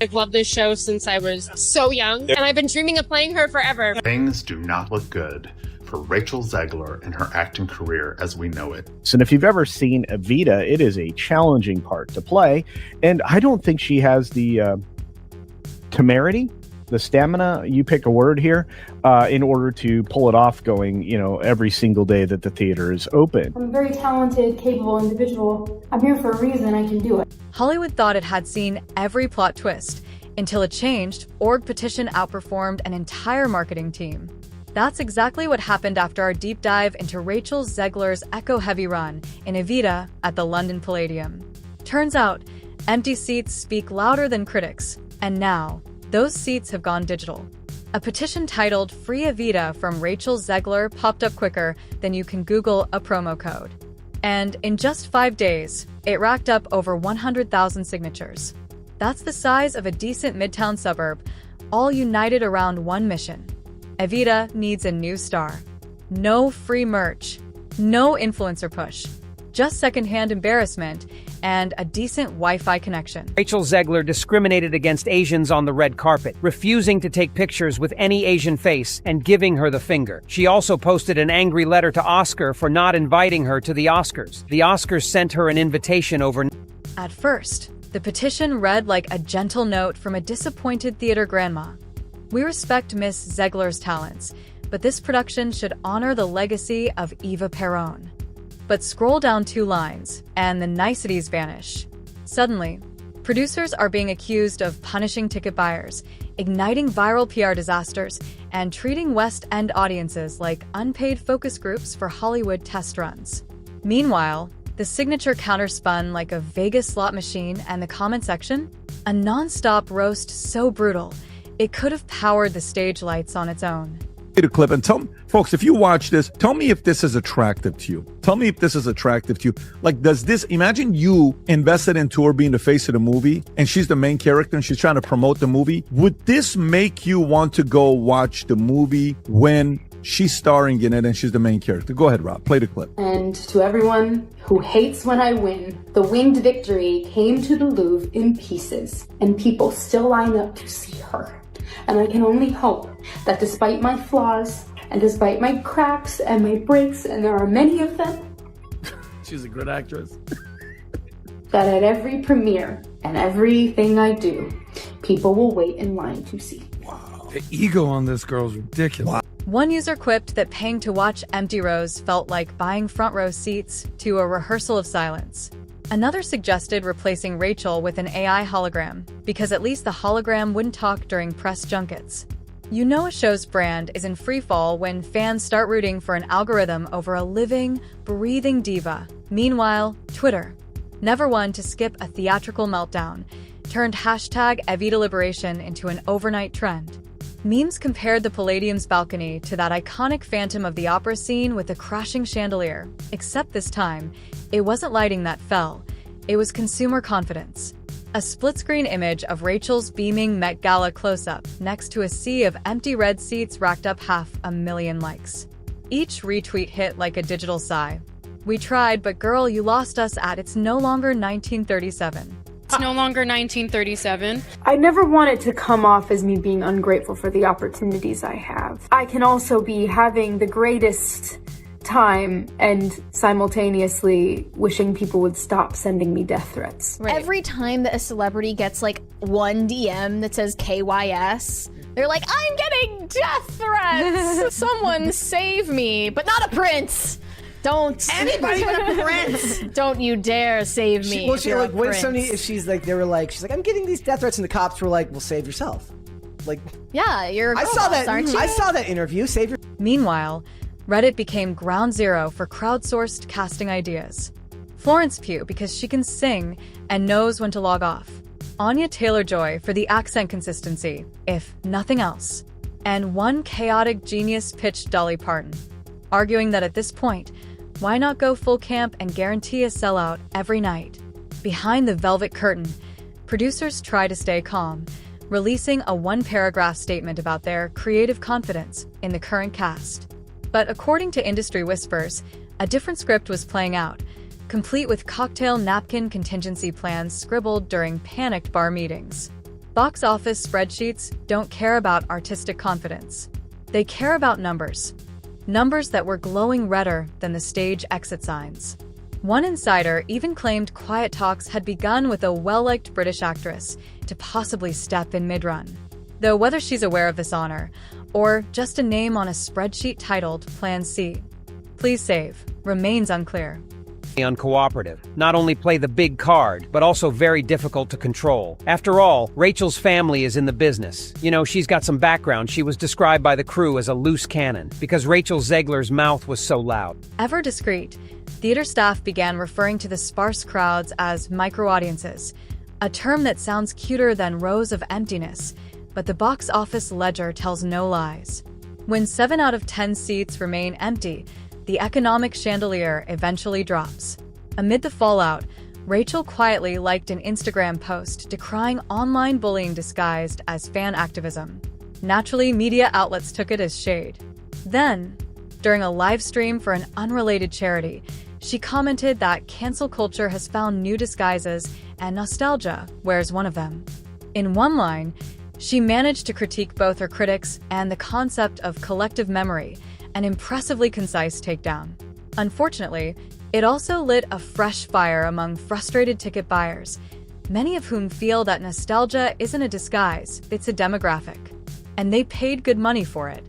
I've loved this show since I was so young, and I've been dreaming of playing her forever. Things do not look good for Rachel Zegler and her acting career as we know it. And if you've ever seen Evita, it is a challenging part to play, and I don't think she has the temerity, the stamina, you pick a word here, in order to pull it off going, every single day that the theater is open. I'm a very talented, capable individual. I'm here for a reason. I can do it. Hollywood thought it had seen every plot twist until it changed. Org petition outperformed an entire marketing team. That's exactly what happened after our deep dive into Rachel Zegler's echo-heavy run in Evita at the London Palladium. Turns out, empty seats speak louder than critics, and now, those seats have gone digital. A petition titled Free Evita from Rachel Zegler popped up quicker than you can Google a promo code. And in just 5 days, it racked up over 100,000 signatures. That's the size of a decent midtown suburb, all united around one mission. Evita needs a new star. No free merch, no influencer push, just secondhand embarrassment and a decent Wi-Fi connection. Rachel Zegler discriminated against Asians on the red carpet, refusing to take pictures with any Asian face and giving her the finger. She also posted an angry letter to Oscar for not inviting her to the Oscars. The Oscars sent her an invitation over. At first, the petition read like a gentle note from a disappointed theater grandma. We respect Miss Zegler's talents, but this production should honor the legacy of Eva Perón. But scroll down 2 lines, and the niceties vanish. Suddenly, producers are being accused of punishing ticket buyers, igniting viral PR disasters, and treating West End audiences like unpaid focus groups for Hollywood test runs. Meanwhile, the signature counterspun like a Vegas slot machine, and the comment section? A non-stop roast so brutal, it could have powered the stage lights on its own. A clip and tell folks, if you watch this, tell me if this is attractive to you. Tell me if this is attractive to you. Like, does this, imagine you invested into her being the face of the movie and she's the main character and she's trying to promote the movie. Would this make you want to go watch the movie when she's starring in it and she's the main character? Go ahead, Rob, play the clip. And to everyone who hates when I win, the winged victory came to the Louvre in pieces, and people still line up to see her. And I can only hope that despite my flaws, and despite my cracks and my breaks, and there are many of them, She's a good actress. that at every premiere and everything I do, people will wait in line to see. Wow. The ego on this girl is ridiculous. Wow. One user quipped that paying to watch empty rows felt like buying front row seats to a rehearsal of silence. Another suggested replacing Rachel with an AI hologram, because at least the hologram wouldn't talk during press junkets. You know a show's brand is in freefall when fans start rooting for an algorithm over a living, breathing diva. Meanwhile, Twitter, never one to skip a theatrical meltdown, turned hashtag Evita Liberation into an overnight trend. Memes compared the Palladium's balcony to that iconic Phantom of the Opera scene with a crashing chandelier, except this time, it wasn't lighting that fell, it was consumer confidence. A split-screen image of Rachel's beaming Met Gala close-up next to a sea of empty red seats racked up 500,000 likes. Each retweet hit like a digital sigh. We tried, but girl, you lost us at it's no longer 1937. It's no longer 1937. I never want it to come off as me being ungrateful for the opportunities I have. I can also be having the greatest time and simultaneously wishing people would stop sending me death threats. Right. Every time that a celebrity gets like one DM that says KYS, they're like, I'm getting death threats! Someone save me, but not a prince! Don't anybody but a prince. Don't you dare save me. Well, she's like, I'm getting these death threats, and the cops were like, well, save yourself. Like, yeah, you're a girl boss, aren't you? I saw that interview. Save your. Meanwhile, Reddit became ground zero for crowdsourced casting ideas. Florence Pugh because she can sing and knows when to log off. Anya Taylor-Joy for the accent consistency, if nothing else. And one chaotic genius pitched Dolly Parton, arguing that at this point, why not go full camp and guarantee a sellout every night? Behind the velvet curtain, producers try to stay calm, releasing a one-paragraph statement about their creative confidence in the current cast. But according to industry whispers, a different script was playing out, complete with cocktail napkin contingency plans scribbled during panicked bar meetings. Box office spreadsheets don't care about artistic confidence. They care about numbers. Numbers that were glowing redder than the stage exit signs. One insider even claimed Quiet Talks had begun with a well-liked British actress to possibly step in mid-run. Though whether she's aware of this honor, or just a name on a spreadsheet titled Plan C, Please Save, remains unclear. Uncooperative. Not only play the big card, but also very difficult to control. After all, Rachel's family is in the business. You know, she's got some background. She was described by the crew as a loose cannon because Rachel Zegler's mouth was so loud. Ever discreet, theater staff began referring to the sparse crowds as micro-audiences, a term that sounds cuter than rows of emptiness, but the box office ledger tells no lies. When 7 out of 10 seats remain empty, the economic chandelier eventually drops. Amid the fallout, Rachel quietly liked an Instagram post decrying online bullying disguised as fan activism. Naturally, media outlets took it as shade. Then, during a live stream for an unrelated charity, she commented that cancel culture has found new disguises and nostalgia wears one of them. In one line, she managed to critique both her critics and the concept of collective memory, an impressively concise takedown. Unfortunately, it also lit a fresh fire among frustrated ticket buyers, many of whom feel that nostalgia isn't a disguise, it's a demographic. And they paid good money for it.